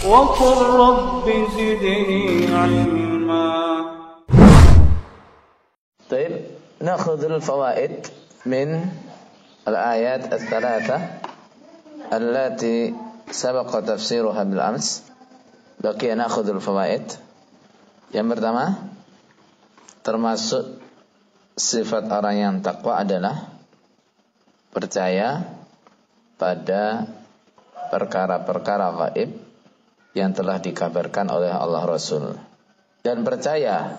وقل رب زدني علما. طيب نأخذ الفوائد من الآيات الثلاثة التي سبق تفسيرها بالأمس. بقي نأخذ الفوائد. Yang pertama, termasuk sifat orang yang takwa adalah percaya pada perkara-perkara gaib yang telah dikabarkan oleh Allah Rasul, dan percaya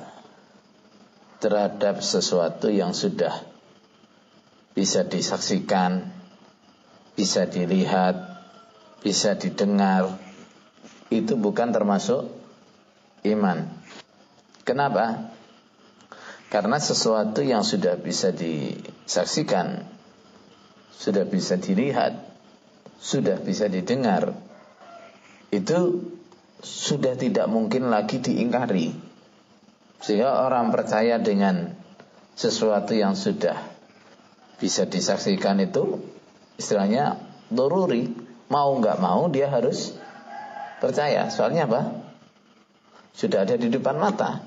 terhadap sesuatu yang sudah bisa disaksikan, bisa dilihat, bisa didengar. Itu bukan termasuk iman. Kenapa? Karena sesuatu yang sudah bisa disaksikan, sudah bisa dilihat, sudah bisa didengar, itu sudah tidak mungkin lagi diingkari. Sehingga orang percaya dengan sesuatu yang sudah bisa disaksikan itu istilahnya doruri, mau nggak mau dia harus percaya. Soalnya apa? Sudah ada di depan mata.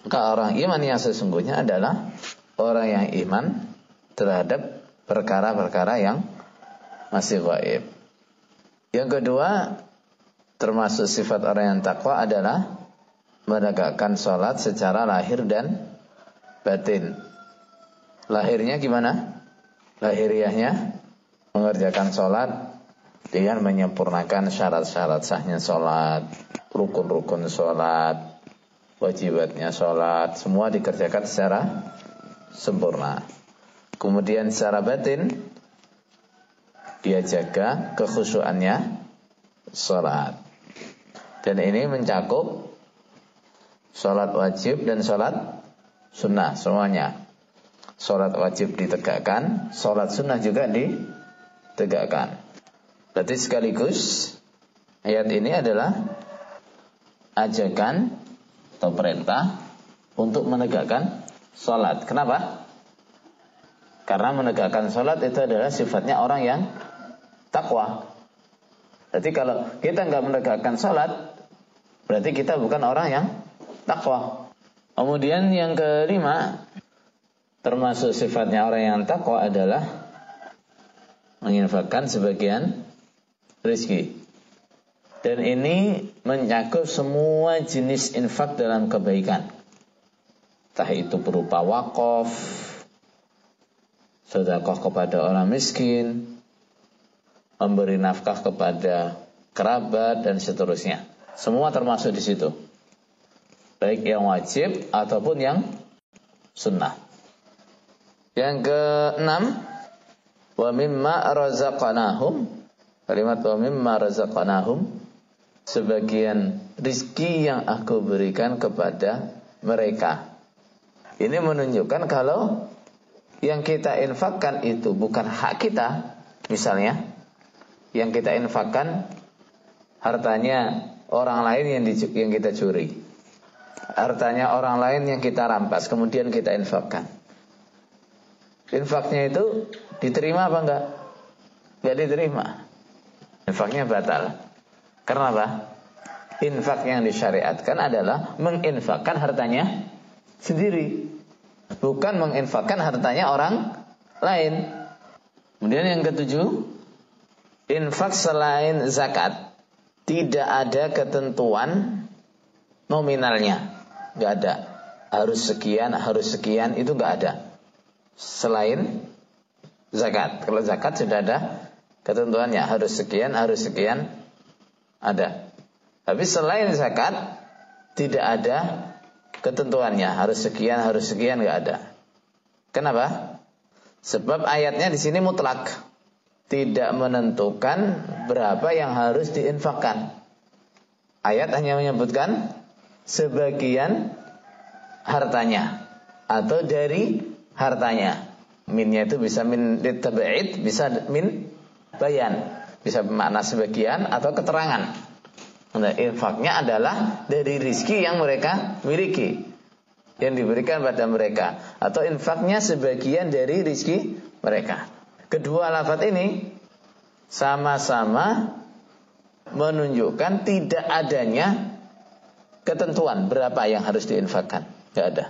Maka orang iman yang sesungguhnya adalah orang yang iman terhadap perkara-perkara yang masih gaib. Yang kedua, termasuk sifat orang yang takwa adalah menegakkan sholat secara lahir dan batin. Lahirnya gimana? Lahiriahnya mengerjakan sholat dengan menyempurnakan syarat-syarat sahnya sholat, rukun-rukun sholat, wajibatnya sholat, semua dikerjakan secara sempurna. Kemudian secara batin dia jaga kekhusyuannya sholat. Dan ini mencakup sholat wajib dan sholat sunnah semuanya. Sholat wajib ditegakkan, sholat sunnah juga ditegakkan. Berarti sekaligus ayat ini adalah ajakan atau perintah untuk menegakkan sholat. Kenapa? Karena menegakkan sholat itu adalah sifatnya orang yang takwa. Berarti kalau kita nggak menegakkan sholat, berarti kita bukan orang yang takwa. Kemudian yang kelima, termasuk sifatnya orang yang takwa adalah menginfakkan sebagian rezeki. Dan ini mencakup semua jenis infak dalam kebaikan. Entah itu berupa wakaf, sedekah kepada orang miskin, memberi nafkah kepada kerabat dan seterusnya. Semua termasuk di situ. Baik yang wajib ataupun yang sunnah. Yang keenam, wa mimma razaqnahum. Kalimat wa mimma razaqnahum, sebagian rizki yang aku berikan kepada mereka. Ini menunjukkan kalau yang kita infakkan itu bukan hak kita. Misalnya, yang kita infakkan hartanya orang lain yang kita curi, hartanya orang lain yang kita rampas, kemudian kita infakkan. Infaknya itu diterima apa enggak? Enggak diterima. Infaknya batal. Karena apa? Infak yang disyariatkan adalah menginfakkan hartanya sendiri, bukan menginfakkan hartanya orang lain. Kemudian yang ketujuh, infak selain zakat tidak ada ketentuan nominalnya, nggak ada. Harus sekian itu nggak ada. Selain zakat, kalau zakat sudah ada ketentuannya, harus sekian ada. Tapi selain zakat tidak ada ketentuannya, harus sekian nggak ada. Kenapa? Sebab ayatnya di sini mutlak, tidak menentukan berapa yang harus diinfakkan. Ayat hanya menyebutkan sebagian hartanya atau dari hartanya. Minnya itu bisa min litab'id, bisa min bayan, bisa bermakna sebagian atau keterangan. Nah, infaknya adalah dari rizki yang mereka miliki, yang diberikan pada mereka, atau infaknya sebagian dari rizki mereka. Kedua lafaz ini sama-sama menunjukkan tidak adanya ketentuan berapa yang harus diinfakkan. Tidak ada.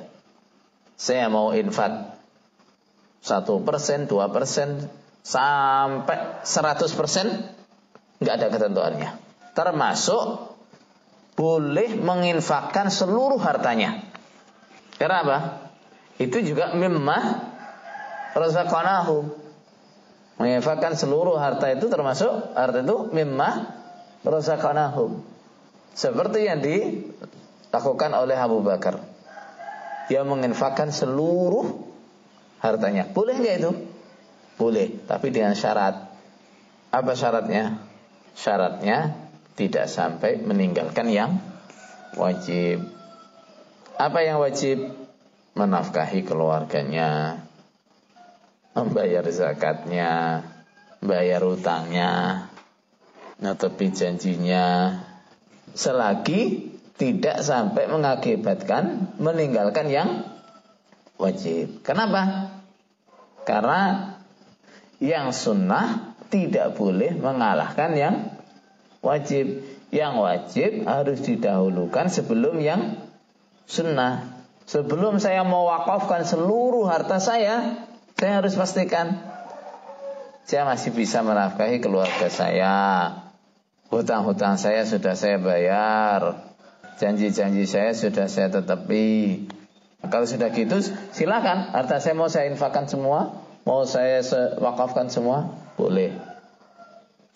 Saya mau infak 1%, 2%, sampai 100%, nggak ada ketentuannya. Termasuk boleh menginfakkan seluruh hartanya. Kenapa? Itu juga mimma razaqnahum. Menginfakkan seluruh harta itu termasuk harta itu mimma razaqnahum. Seperti yang dilakukan oleh Abu Bakar. Dia menginfakkan seluruh hartanya. Boleh nggak itu? Boleh, tapi dengan syarat. Apa syaratnya? Syaratnya tidak sampai meninggalkan yang wajib. Apa yang wajib? Menafkahi keluarganya, membayar zakatnya, bayar utangnya, netepi janjinya, selagi tidak sampai mengakibatkan meninggalkan yang wajib. Kenapa? Karena yang sunnah tidak boleh mengalahkan yang wajib. Yang wajib harus didahulukan sebelum yang sunnah. Sebelum saya mau wakafkan seluruh harta saya harus pastikan saya masih bisa menafkahi keluarga saya. Hutang-hutang saya sudah saya bayar. Janji-janji saya sudah saya tetepi. Kalau sudah gitu, silakan. Harta saya mau saya infakkan semua, mau saya wakafkan semua, boleh.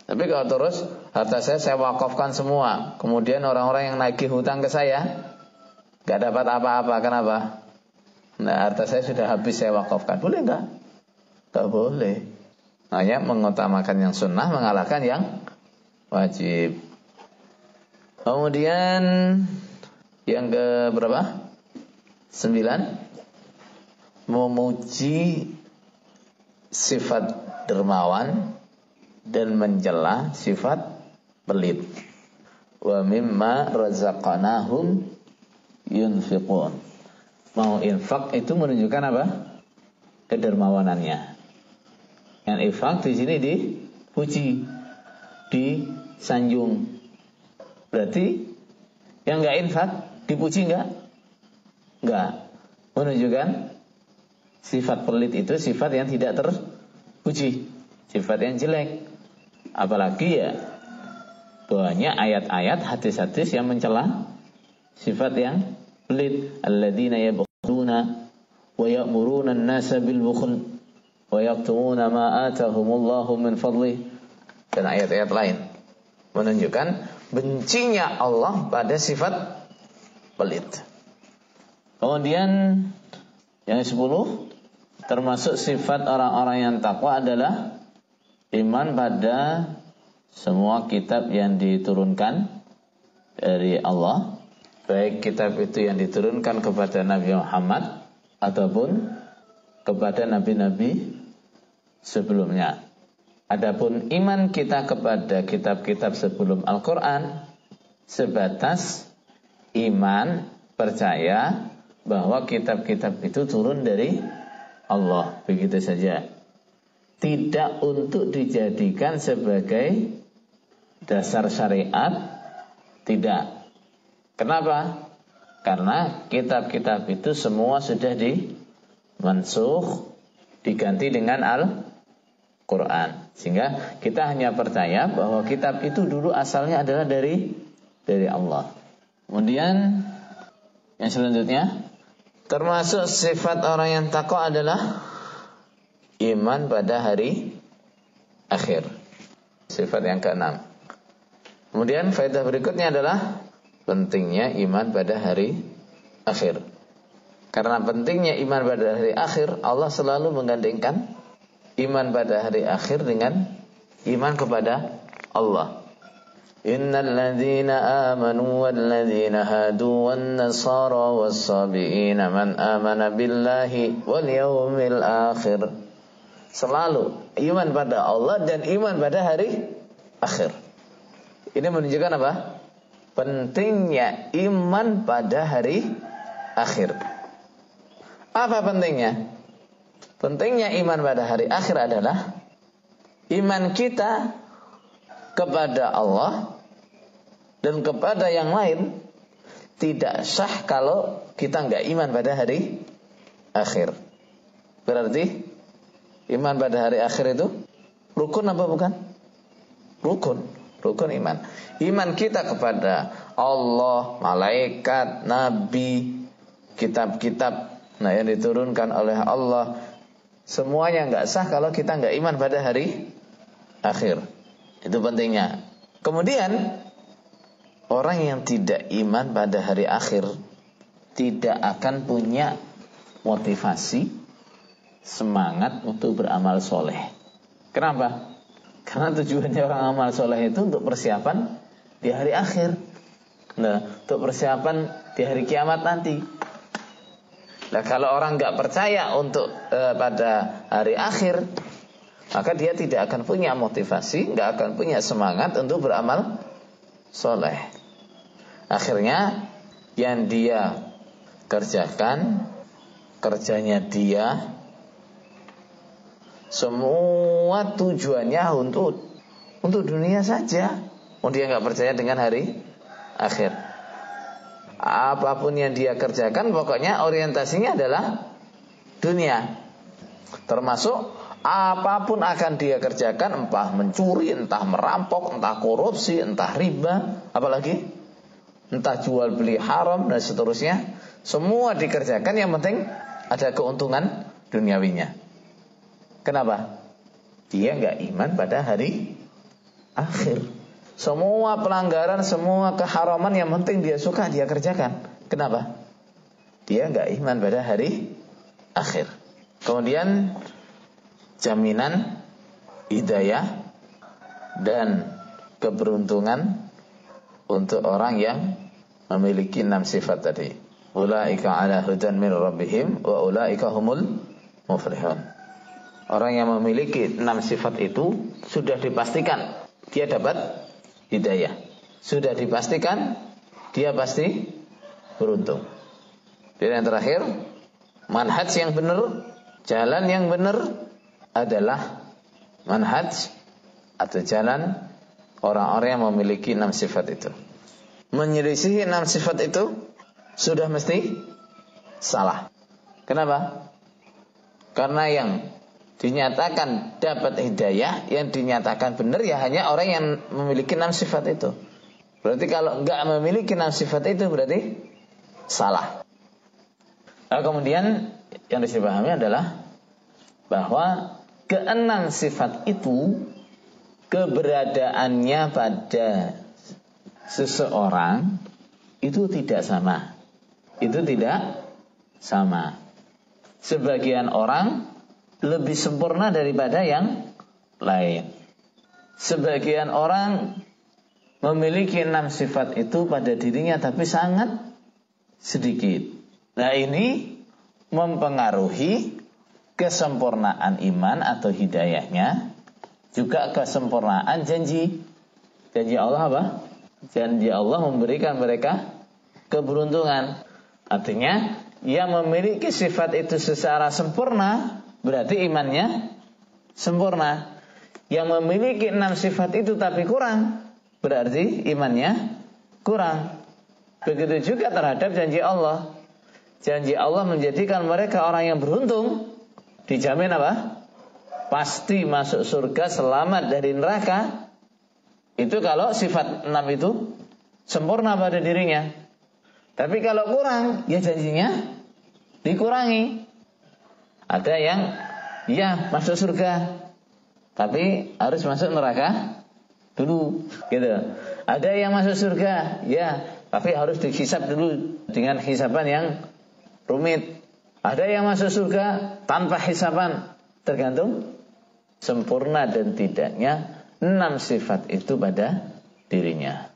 Tapi kalau terus harta saya wakafkan semua, kemudian orang-orang yang nagih hutang ke saya gak dapat apa-apa, kenapa? Nah, harta saya sudah habis saya wakafkan, boleh nggak? Gak boleh. Hanya mengutamakan yang sunnah mengalahkan yang wajib. Kemudian yang ke berapa? 9. Memuji sifat dermawan dan mencela sifat pelit. Wa mimma razaqnahum yunfiqun. Mau infak itu menunjukkan apa? Kedermawanannya. Yang infak di sini dipuji, disanjung. Berarti yang enggak infak dipuji enggak? Enggak. Menunjukkan sifat pelit itu sifat yang tidak terpuji, sifat yang jelek. Apalagi ya banyak ayat-ayat, hadis-hadis yang mencela sifat yang pelit. Alladzina yabkhuluna wa ya'muruna an-nasa bil bukhl wa yaktumuna ma atahumullahu min fadli. Dan ayat-ayat lain menunjukkan bencinya Allah pada sifat pelit. Kemudian yang 10, termasuk sifat orang-orang yang takwa adalah iman pada semua kitab yang diturunkan dari Allah, baik kitab itu yang diturunkan kepada Nabi Muhammad ataupun kepada nabi-nabi sebelumnya. Adapun iman kita kepada kitab-kitab sebelum Al-Quran sebatas iman percaya bahwa kitab-kitab itu turun dari Allah, begitu saja. Tidak untuk dijadikan sebagai dasar syariat, tidak. Kenapa? Karena kitab-kitab itu semua sudah dimansukh, diganti dengan Al-Quran. Sehingga kita hanya percaya bahwa kitab itu dulu asalnya adalah dari Allah. Kemudian yang selanjutnya, termasuk sifat orang yang takwa adalah iman pada hari akhir. Sifat yang ke-6. Kemudian faedah berikutnya adalah pentingnya iman pada hari akhir. Karena pentingnya iman pada hari akhir, Allah selalu menggandengkan iman pada hari akhir dengan iman kepada Allah. Innal ladzina amanu wal ladzina hadu wan nasara was sabiina man amana billahi wal yaumil akhir. Selalu iman pada Allah dan iman pada hari akhir. Ini menunjukkan apa? Pentingnya iman pada hari akhir. Apa pentingnya? Pentingnya iman pada hari akhir adalah iman kita kepada Allah dan kepada yang lain tidak sah kalau kita nggak iman pada hari akhir. Berarti iman pada hari akhir itu rukun apa bukan? Rukun iman. Iman kita kepada Allah, malaikat, nabi, kitab-kitab yang diturunkan oleh Allah, semuanya nggak sah kalau kita nggak iman pada hari akhir. Itu pentingnya. Kemudian orang yang tidak iman pada hari akhir tidak akan punya motivasi, semangat untuk beramal soleh. Kenapa? Karena tujuannya orang amal soleh itu untuk persiapan di hari akhir. Nah, untuk persiapan di hari kiamat nanti. Nah, kalau orang nggak percaya untuk pada hari akhir, maka dia tidak akan punya motivasi, nggak akan punya semangat untuk beramal soleh. Akhirnya yang dia kerjakan, kerjanya dia, semua tujuannya untuk dunia saja. Dia nggak percaya dengan hari akhir. Apapun yang dia kerjakan, pokoknya orientasinya adalah dunia. Termasuk apapun akan dia kerjakan, entah mencuri, entah merampok, entah korupsi, entah riba, apalagi entah jual beli haram dan seterusnya, semua dikerjakan, yang penting ada keuntungan duniawinya. Kenapa? Dia nggak iman pada hari akhir. Semua pelanggaran, semua keharaman, yang penting dia suka, dia kerjakan. Kenapa? Dia nggak iman pada hari akhir. Kemudian jaminan hidayah dan keberuntungan untuk orang yang memiliki 6 sifat tadi. Ulaika ala hudan min rabbihim wa ulaika humul muflihun. Orang yang memiliki 6 sifat itu sudah dipastikan dia dapat hidayah. Sudah dipastikan dia pasti beruntung. Dan yang terakhir, manhaj yang benar, jalan yang benar adalah manhaj atau jalan orang-orang yang memiliki 6 sifat itu. Menyelisihi 6 sifat itu sudah mesti salah. Kenapa? Karena yang dinyatakan dapat hidayah, yang dinyatakan benar ya hanya orang yang memiliki 6 sifat itu. Berarti kalau enggak memiliki 6 sifat itu berarti salah. Nah, kemudian yang dipahami adalah bahwa ke-6 sifat itu keberadaannya pada seseorang itu tidak sama. Itu tidak sama. Sebagian orang lebih sempurna daripada yang lain. Sebagian orang memiliki 6 sifat itu pada dirinya tapi sangat sedikit. Nah, ini mempengaruhi kesempurnaan iman atau hidayahnya, juga kesempurnaan janji. Janji Allah apa? Janji Allah memberikan mereka keberuntungan. Artinya, yang memiliki sifat itu secara sempurna berarti imannya sempurna. Yang memiliki 6 sifat itu tapi kurang, berarti imannya kurang. Begitu juga terhadap janji Allah. Janji Allah menjadikan mereka orang yang beruntung. Dijamin apa? Pasti masuk surga, selamat dari neraka. Itu kalau sifat 6 itu sempurna pada dirinya. Tapi kalau kurang, ya janjinya dikurangi. Ada yang ya masuk surga, tapi harus masuk neraka dulu, gitu. Ada yang masuk surga, ya, tapi harus dihisab dulu dengan hisaban yang rumit. Ada yang masuk surga tanpa hisaban. Tergantung sempurna dan tidaknya 6 sifat itu pada dirinya.